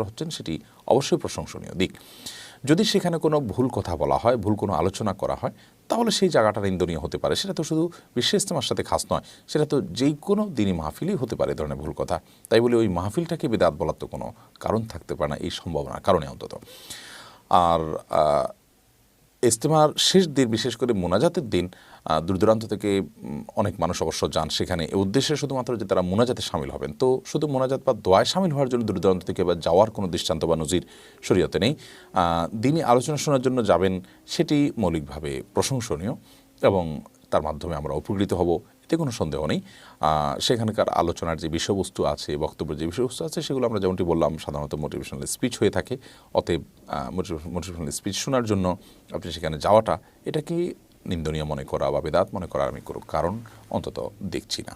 হচ্ছেন সেটি অবশ্যই প্রশংসনীয় দিক। যদি সেখানে কোনো ভুল কথা বলা হয়, ভুল কোনো আলোচনা করা হয়, তাহলে সেই জায়গাটা নিন্দনীয় হতে পারে। সেটা তো শুধু বিশ্ব ইজতেমার সাথে খাস নয়, সেটা তো যেই কোনো দিনই মাহফিলই হতে পারে ধরনের ভুল কথা। তাই বলে ওই মাহফিলটাকে বিদআত বলার তো কোনো কারণ থাকতে পারে না, এই সম্ভাবনার কারণে অন্তত। আর ইজতেমার শেষ দিন, বিশেষ করে মোনাজাতের দিন দূর দূরান্ত থেকে অনেক মানুষ অবশ্য যান সেখানে এ উদ্দেশ্যে শুধুমাত্র যে তারা মোনাজাতে শামিল হবেন। তো শুধু মোনাজাত বা দোয়ায় শামিল হওয়ার জন্য দূর দূরান্ত থেকে বা যাওয়ার কোনো দৃষ্টান্ত বা নজির শরীয়তে নেই। দিনই আলোচনা শোনার জন্য যাবেন, সেটি মৌলিকভাবে প্রশংসনীয় এবং তার মাধ্যমে আমরা উপকৃত হব, এতে কোনো সন্দেহ নেই। সেখানকার আলোচনার যে বিষয়বস্তু আছে, বক্তব্যের যে বিষয়বস্তু আছে, সেগুলো আমরা যেমনটি বললাম সাধারণত মোটিভেশনাল স্পিচ হয়ে থাকে। অতএব মোটিভেশনাল স্পিচ শোনার জন্য আপনি সেখানে যাওয়াটা, এটাকে নিন্দনীয় মনে করা বা বেদাত মনে করার আমি কোনো কারণ অন্তত দেখছি না।